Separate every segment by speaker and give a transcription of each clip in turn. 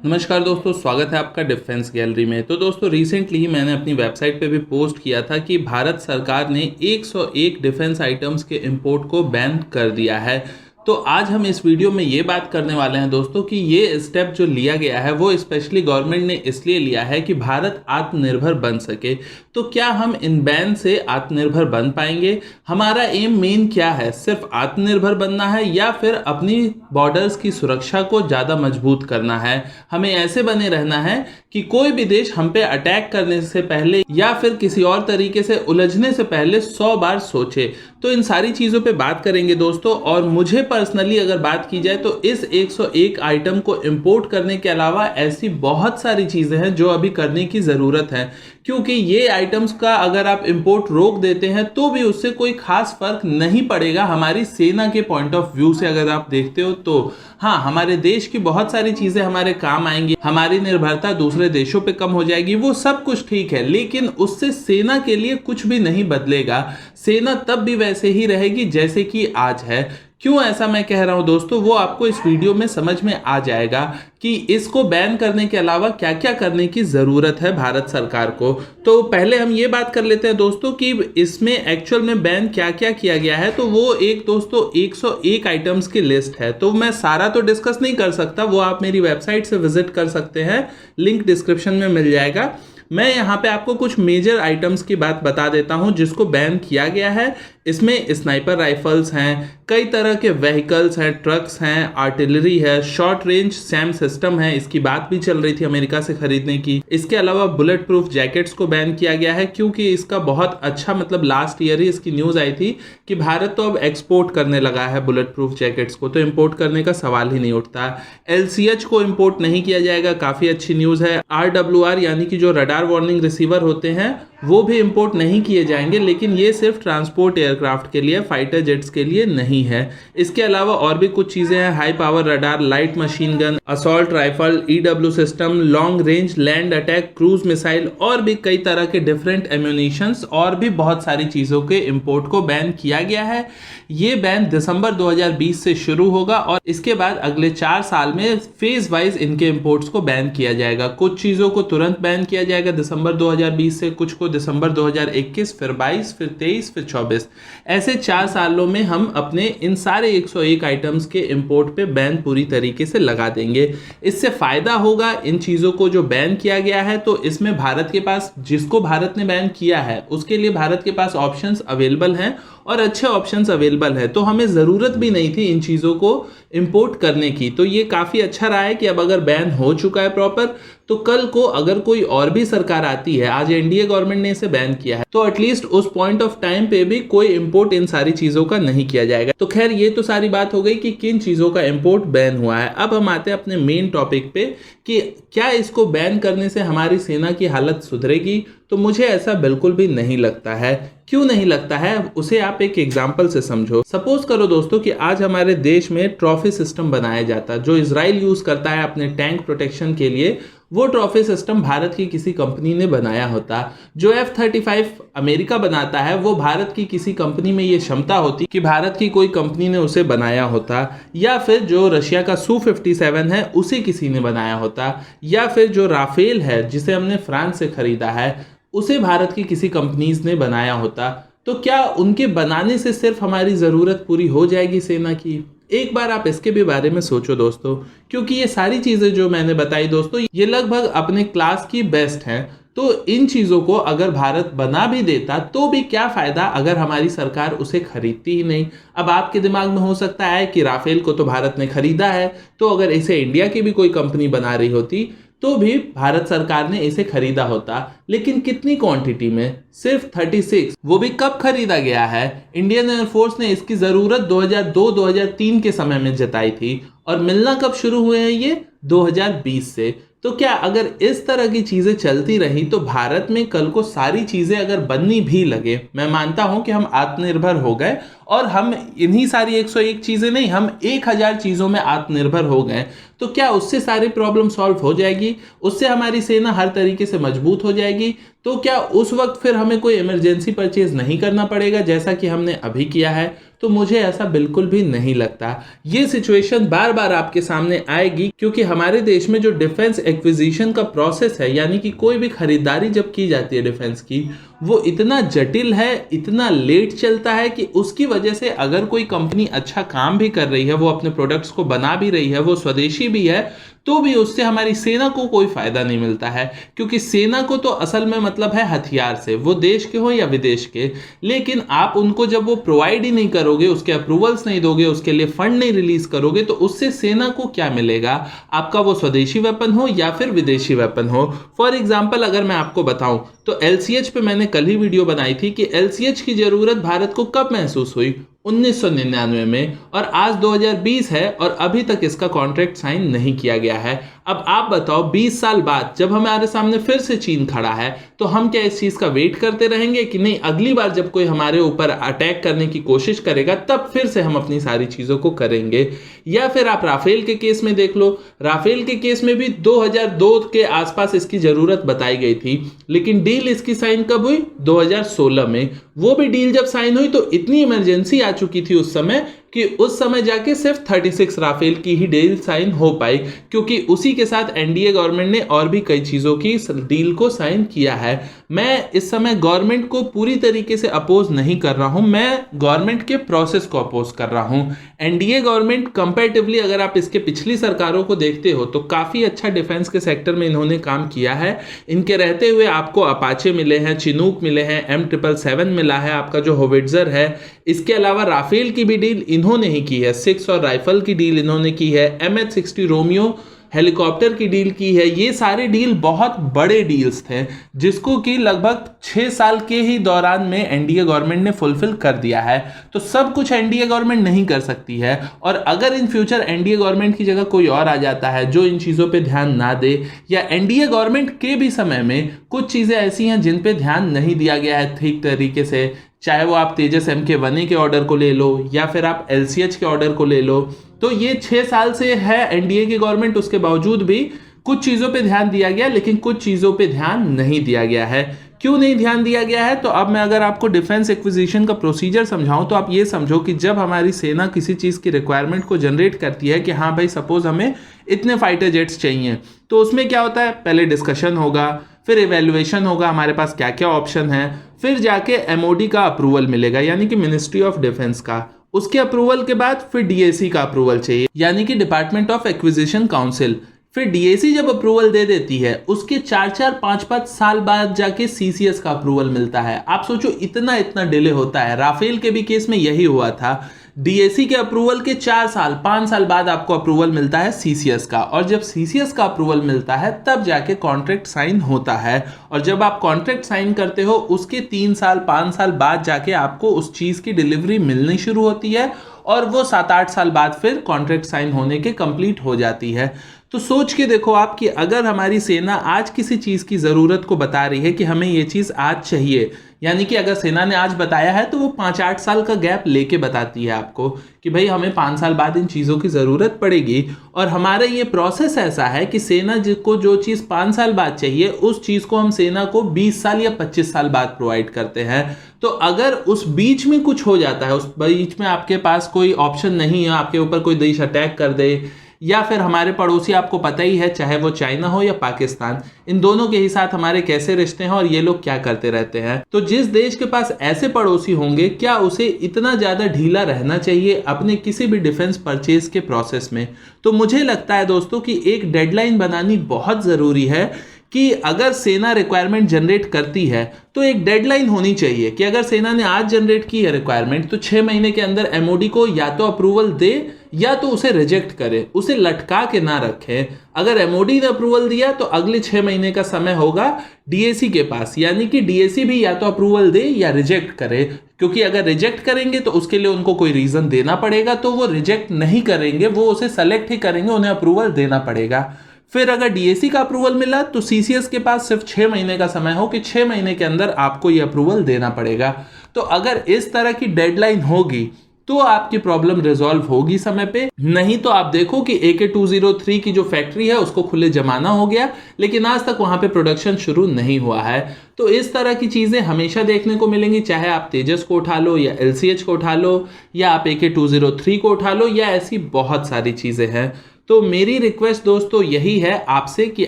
Speaker 1: नमस्कार दोस्तों, स्वागत है आपका डिफेंस गैलरी में। तो दोस्तों रिसेंटली ही मैंने अपनी वेबसाइट पे भी पोस्ट किया था कि भारत सरकार ने 101 डिफेंस आइटम्स के इंपोर्ट को बैन कर दिया है। तो आज हम इस वीडियो में ये बात करने वाले हैं दोस्तों कि ये स्टेप जो लिया गया है वो स्पेशली गवर्नमेंट ने इसलिए लिया है कि भारत आत्मनिर्भर बन सके। तो क्या हम इन बैन से आत्मनिर्भर बन पाएंगे? हमारा एम मेन क्या है? सिर्फ आत्मनिर्भर बनना है या फिर अपनी बॉर्डर्स की सुरक्षा को ज़्यादा मजबूत करना है? हमें ऐसे बने रहना है कि कोई भी देश हम पे अटैक करने से पहले या फिर किसी और तरीके से उलझने से पहले 100 बार सोचे। तो इन सारी चीज़ों पे बात करेंगे दोस्तों। और मुझे पर्सनली अगर बात की जाए तो इस 101 आइटम को इंपोर्ट करने के अलावा ऐसी बहुत सारी चीज़ें हैं जो अभी करने की ज़रूरत है, क्योंकि ये आइटम्स का अगर आप इंपोर्ट रोक देते हैं तो भी उससे कोई खास फर्क नहीं पड़ेगा हमारी सेना के पॉइंट ऑफ व्यू से। अगर आप देखते हो तो हाँ, हमारे देश की बहुत सारी चीज़ें हमारे काम आएंगी, हमारी निर्भरता दूसरे देशों पे कम हो जाएगी, वो सब कुछ ठीक है, लेकिन उससे सेना के लिए कुछ भी नहीं बदलेगा। सेना तब भी वैसे ही रहेगी जैसे कि आज है। क्यों ऐसा मैं कह रहा हूं दोस्तों, वो आपको इस वीडियो में समझ में आ जाएगा कि इसको बैन करने के अलावा क्या क्या करने की ज़रूरत है भारत सरकार को। तो पहले हम ये बात कर लेते हैं दोस्तों कि इसमें एक्चुअल में बैन क्या क्या किया गया है। तो वो एक दोस्तों 101 आइटम्स की लिस्ट है। तो मैं सारा तो डिस्कस नहीं कर सकता, वो आप मेरी वेबसाइट से विजिट कर सकते हैं, लिंक डिस्क्रिप्शन में मिल जाएगा। मैं यहाँ पे आपको कुछ मेजर आइटम्स की बात बता देता हूँ जिसको बैन किया गया है। इसमें स्नाइपर राइफल्स हैं, कई तरह के व्हीकल्स हैं, ट्रक्स हैं, आर्टिलरी है, शॉर्ट रेंज सैम सिस्टम है, इसकी बात भी चल रही थी अमेरिका से खरीदने की। इसके अलावा बुलेट प्रूफ जैकेट्स को बैन किया गया है, क्योंकि इसका बहुत अच्छा मतलब लास्ट ईयर ही इसकी न्यूज़ आई थी कि भारत तो अब एक्सपोर्ट करने लगा है बुलेट प्रूफ जैकेट्स को, तो इम्पोर्ट करने का सवाल ही नहीं उठता। LCH को इम्पोर्ट नहीं किया जाएगा, काफ़ी अच्छी न्यूज़ है। RWR यानी कि जो रडार वार्निंग रिसीवर होते हैं वो भी इंपोर्ट नहीं किए जाएंगे, लेकिन ये सिर्फ ट्रांसपोर्ट एयरक्राफ्ट के लिए, फाइटर जेट्स के लिए नहीं है। इसके अलावा और भी कुछ चीज़ें हैं, high power radar, light machine gun, assault rifle, EW system, long range land attack cruise missile और भी कई तरह के डिफरेंट एम्यूनिशंस और भी बहुत सारी चीज़ों के इंपोर्ट को बैन किया गया है। ये बैन दिसंबर 2020 से शुरू होगा और इसके बाद अगले 4 साल में फेज वाइज इनके इंपोर्ट्स को बैन किया जाएगा। कुछ चीज़ों को तुरंत बैन किया जाएगा दिसंबर 2020 से, कुछ को दिसंबर 2021, फिर 22, फिर 23, फिर 24। ऐसे 4 सालों में हम अपने इन सारे 101 आइटम्स के इंपोर्ट पे बैन पूरी तरीके से लगा देंगे। इससे फायदा होगा इन चीज़ों को जो बैन किया गया है, तो इसमें भारत के पास, जिसको भारत ने बैन किया है उसके लिए भारत के पास ऑप्शंस अवेलेबल हैं और अच्छे ऑप्शंस अवेलेबल है। तो हमें ज़रूरत भी नहीं थी इन चीज़ों को इंपोर्ट करने की। तो ये काफ़ी अच्छा रहा है कि अब अगर बैन हो चुका है प्रॉपर, तो कल को अगर कोई और भी सरकार आती है, आज NDA गवर्नमेंट ने इसे बैन किया है, तो एटलीस्ट उस पॉइंट ऑफ टाइम पे भी कोई इंपोर्ट इन सारी चीज़ों का नहीं किया जाएगा। तो खैर, ये तो सारी बात हो गई कि किन चीज़ों का इंपोर्ट बैन हुआ है। अब हम आते हैं अपने मेन टॉपिक पे कि क्या इसको बैन करने से हमारी सेना की हालत सुधरेगी। तो मुझे ऐसा बिल्कुल भी नहीं लगता है। क्यों नहीं लगता है, उसे आप एक एग्जाम्पल से समझो। सपोज करो दोस्तों कि आज हमारे देश में ट्रॉफी सिस्टम बनाया जाता जो इजराइल यूज करता है अपने टैंक प्रोटेक्शन के लिए, वो ट्रॉफी सिस्टम भारत की किसी कंपनी ने बनाया होता। जो F-35 अमेरिका बनाता है वो भारत की किसी कंपनी में ये क्षमता होती कि भारत की कोई कंपनी ने उसे बनाया होता, या फिर जो रशिया का Su-57 है उसे किसी ने बनाया होता, या फिर जो राफेल है जिसे हमने फ्रांस से खरीदा है उसे भारत की किसी कंपनीज ने बनाया होता। तो क्या उनके बनाने से सिर्फ हमारी ज़रूरत पूरी हो जाएगी सेना की? एक बार आप इसके भी बारे में सोचो दोस्तों, क्योंकि ये सारी चीज़ें जो मैंने बताई दोस्तों, ये लगभग अपने क्लास की बेस्ट हैं। तो इन चीज़ों को अगर भारत बना भी देता तो भी क्या फ़ायदा अगर हमारी सरकार उसे खरीदती ही नहीं। अब आपके दिमाग में हो सकता है कि राफेल को तो भारत ने खरीदा है, तो अगर इसे इंडिया की भी कोई कंपनी बना रही होती तो भी भारत सरकार ने इसे खरीदा होता, लेकिन कितनी क्वांटिटी में? सिर्फ 36। वो भी कब खरीदा गया है? इंडियन एयरफोर्स ने इसकी ज़रूरत 2002-2003 के समय में जताई थी और मिलना कब शुरू हुए हैं ये? 2020 से। तो क्या अगर इस तरह की चीज़ें चलती रही तो भारत में कल को सारी चीज़ें अगर बननी भी लगे, मैं मानता हूं कि हम आत्मनिर्भर हो गए और हम इन्हीं सारी 101 चीज़ें नहीं, हम 1000 चीज़ों में आत्मनिर्भर हो गए, तो क्या उससे सारी प्रॉब्लम सॉल्व हो जाएगी? उससे हमारी सेना हर तरीके से मजबूत हो जाएगी? तो क्या उस वक्त फिर हमें कोई इमरजेंसी परचेज नहीं करना पड़ेगा जैसा कि हमने अभी किया है? तो मुझे ऐसा बिल्कुल भी नहीं लगता। ये सिचुएशन बार बार आपके सामने आएगी, क्योंकि हमारे देश में जो डिफेंस एक्विजिशन का प्रोसेस है, यानी कि कोई भी खरीदारी जब की जाती है डिफेंस की, वो इतना जटिल है, इतना लेट चलता है कि उसकी वजह से अगर कोई कंपनी अच्छा काम भी कर रही है, वो अपने प्रोडक्ट्स को बना भी रही है, वो स्वदेशी भी है, तो भी उससे हमारी सेना को कोई फायदा नहीं मिलता है। क्योंकि सेना को तो असल में मतलब है हथियार से, वो देश के हो या विदेश के, लेकिन आप उनको जब वो प्रोवाइड ही नहीं करोगे, उसके अप्रूवल्स नहीं दोगे, उसके लिए फंड नहीं रिलीज करोगे, तो उससे सेना को क्या मिलेगा? आपका वो स्वदेशी वेपन हो या फिर विदेशी वेपन हो। फॉर एग्जाम्पल अगर मैं आपको बताऊं तो LCH पे मैंने कल ही वीडियो बनाई थी कि LCH की जरूरत भारत को कब महसूस हुई, 1999 में, और आज 2020 है और अभी तक इसका कॉन्ट्रैक्ट साइन नहीं किया गया है। अब आप बताओ 20 साल बाद जब हमारे सामने फिर से चीन खड़ा है, तो हम क्या इस चीज का वेट करते रहेंगे कि नहीं अगली बार जब कोई हमारे ऊपर अटैक करने की कोशिश करेगा तब फिर से हम अपनी सारी चीजों को करेंगे? या फिर आप राफेल के केस में देख लो, राफेल के केस में भी 2002 के आसपास इसकी जरूरत बताई गई थी, लेकिन डील इसकी साइन कब हुई? 2016 में। वो भी डील जब साइन हुई तो इतनी इमरजेंसी आ चुकी थी उस समय कि उस समय जाके सिर्फ 36 राफेल की ही डील साइन हो पाई, क्योंकि उसी के साथ एनडीए गवर्नमेंट ने और भी कई चीजों की डील को साइन किया है। मैं इस समय गवर्नमेंट को पूरी तरीके से अपोज नहीं कर रहा हूं, मैं गवर्नमेंट के प्रोसेस को अपोज कर रहा हूं। एनडीए गवर्नमेंट कंपैरेटिवली अगर आप इसके पिछली सरकारों को देखते हो तो काफी अच्छा डिफेंस के सेक्टर में इन्होंने काम किया है। इनके रहते हुए आपको अपाचे मिले हैं, चिनूक मिले हैं, M777 मिला है, आपका जो होविट्जर है। इसके अलावा राफेल की भी डील इन्होंने ही की है, 6 और राइफल की डील इन्होंने की है, MH-60 रोमियो हेलीकॉप्टर की डील की है। ये सारे डील बहुत बड़े डील्स थे जिसको कि लगभग 6 साल के ही दौरान में एनडीए गवर्नमेंट ने फुलफिल कर दिया है। तो सब कुछ एनडीए गवर्नमेंट नहीं कर सकती है, और अगर इन फ्यूचर एनडीए गवर्नमेंट की जगह कोई और आ जाता है जो इन चीज़ों पे ध्यान ना दे, या एनडीए गवर्नमेंट के भी समय में कुछ चीज़ें ऐसी हैं जिन पे ध्यान नहीं दिया गया है ठीक तरीके से, चाहे वो आप तेजस MK1A के ऑर्डर को ले लो या फिर आप LCH के ऑर्डर को ले लो, तो ये 6 साल से है एनडीए की गवर्नमेंट, उसके बावजूद भी कुछ चीज़ों पे ध्यान दिया गया लेकिन कुछ चीज़ों पे ध्यान नहीं दिया गया है। क्यों नहीं ध्यान दिया गया है? तो अब मैं अगर आपको डिफेंस एक्विजिशन का प्रोसीजर समझाऊं तो आप ये समझो कि जब हमारी सेना किसी चीज़ की रिक्वायरमेंट को जनरेट करती है कि हाँ भाई सपोज हमें इतने फाइटर जेट्स चाहिए, तो उसमें क्या होता है? पहले डिस्कशन होगा, फिर इवेल्युएशन होगा, हमारे पास क्या क्या ऑप्शन है, फिर जाके MOD का अप्रूवल मिलेगा यानी कि मिनिस्ट्री ऑफ डिफेंस का। उसके अप्रूवल के बाद फिर DAC का अप्रूवल चाहिए यानी कि डिपार्टमेंट ऑफ एक्विजिशन काउंसिल। फिर DAC जब अप्रूवल दे देती है उसके 4-4, 5-5 साल बाद जाके CCS का अप्रूवल मिलता है। आप सोचो इतना इतना डिले होता है। राफेल के भी केस में यही हुआ था, DAC के अप्रूवल के 4 साल 5 साल बाद आपको अप्रूवल मिलता है CCS का, और जब CCS का अप्रूवल मिलता है तब जाके कॉन्ट्रैक्ट साइन होता है, और जब आप कॉन्ट्रैक्ट साइन करते हो उसके 3 साल 5 साल बाद जाके आपको उस चीज़ की डिलीवरी मिलनी शुरू होती है, और वो 7-8 साल बाद फिर कॉन्ट्रैक्ट साइन होने के कंप्लीट हो जाती है। तो सोच के देखो आप कि अगर हमारी सेना आज किसी चीज़ की ज़रूरत को बता रही है कि हमें ये चीज़ आज चाहिए, यानी कि अगर सेना ने आज बताया है तो वो 5-8 साल का गैप लेके बताती है आपको कि भाई हमें 5 साल बाद इन चीज़ों की ज़रूरत पड़ेगी। और हमारा ये प्रोसेस ऐसा है कि सेना को जो चीज़ 5 साल बाद चाहिए उस चीज़ को हम सेना को 20 साल या 25 साल बाद प्रोवाइड करते हैं। तो अगर उस बीच में कुछ हो जाता है, उस बीच में आपके पास कोई ऑप्शन नहीं है, आपके ऊपर कोई देश अटैक कर दे, या फिर हमारे पड़ोसी, आपको पता ही है चाहे वो चाइना हो या पाकिस्तान, इन दोनों के ही साथ हमारे कैसे रिश्ते हैं और ये लोग क्या करते रहते हैं, तो जिस देश के पास ऐसे पड़ोसी होंगे क्या उसे इतना ज़्यादा ढीला रहना चाहिए अपने किसी भी डिफेंस परचेज के प्रोसेस में? तो मुझे लगता है दोस्तों कि एक डेडलाइन बनानी बहुत ज़रूरी है कि अगर सेना रिक्वायरमेंट जनरेट करती है तो एक डेडलाइन होनी चाहिए कि अगर सेना ने आज जनरेट की है रिक्वायरमेंट तो 6 महीने के अंदर MOD को या तो अप्रूवल दे या तो उसे रिजेक्ट करे, उसे लटका के ना रखे। अगर MOD ने अप्रूवल दिया तो अगले 6 महीने का समय होगा DAC के पास, यानी कि DAC भी या तो अप्रूवल दे या रिजेक्ट करे, क्योंकि अगर रिजेक्ट करेंगे तो उसके लिए उनको कोई रीजन देना पड़ेगा, तो वो रिजेक्ट नहीं करेंगे, वो उसे सेलेक्ट ही करेंगे, उन्हें अप्रूवल देना पड़ेगा। फिर अगर DAC का अप्रूवल मिला तो CCS के पास सिर्फ 6 महीने का समय हो कि 6 महीने के अंदर आपको ये अप्रूवल देना पड़ेगा। तो अगर इस तरह की डेडलाइन होगी तो आपकी प्रॉब्लम रिजॉल्व होगी समय पे। नहीं तो आप देखो कि AK-203 की जो फैक्ट्री है उसको खुले जमाना हो गया, लेकिन आज तक वहां पे प्रोडक्शन शुरू नहीं हुआ है। तो इस तरह की चीजें हमेशा देखने को मिलेंगी, चाहे आप तेजस को उठा लो या LCH को उठा लो या आप AK-203 को उठा लो, या ऐसी बहुत सारी चीजें हैं। तो मेरी रिक्वेस्ट दोस्तों यही है आपसे कि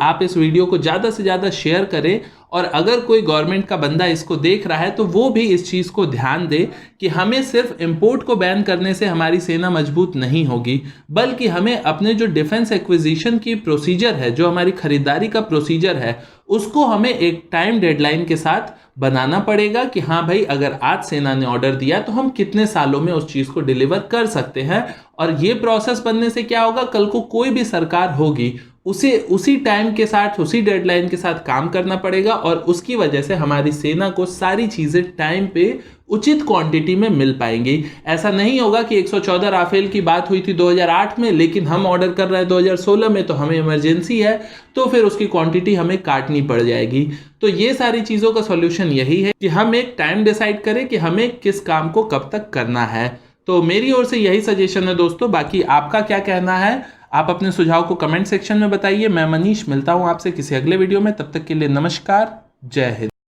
Speaker 1: आप इस वीडियो को ज़्यादा से ज़्यादा शेयर करें, और अगर कोई गवर्नमेंट का बंदा इसको देख रहा है तो वो भी इस चीज़ को ध्यान दे कि हमें सिर्फ इंपोर्ट को बैन करने से हमारी सेना मजबूत नहीं होगी, बल्कि हमें अपने जो डिफेंस एक्विजिशन की प्रोसीजर है, जो हमारी खरीदारी का प्रोसीजर है, उसको हमें एक टाइम डेडलाइन के साथ बनाना पड़ेगा कि हाँ भाई, अगर आज सेना ने ऑर्डर दिया तो हम कितने सालों में उस चीज को डिलीवर कर सकते हैं। और ये प्रोसेस बनने से क्या होगा, कल को कोई भी सरकार होगी उसे उसी टाइम के साथ, उसी डेडलाइन के साथ काम करना पड़ेगा, और उसकी वजह से हमारी सेना को सारी चीजें टाइम पे उचित क्वांटिटी में मिल पाएंगी। ऐसा नहीं होगा कि 114 राफेल की बात हुई थी 2008 में, लेकिन हम ऑर्डर कर रहे हैं 2016 में, तो हमें इमरजेंसी है, तो फिर उसकी क्वांटिटी हमें काटनी पड़ जाएगी। तो ये सारी चीजों का सॉल्यूशन यही है कि हम एक टाइम डिसाइड करें कि हमें किस काम को कब तक करना है। तो मेरी ओर से यही सजेशन है दोस्तों, बाकी आपका क्या कहना है आप अपने सुझाव को कमेंट सेक्शन में बताइए। मैं मनीष मिलता हूं आपसे किसी अगले वीडियो में, तब तक के लिए नमस्कार, जय हिंद।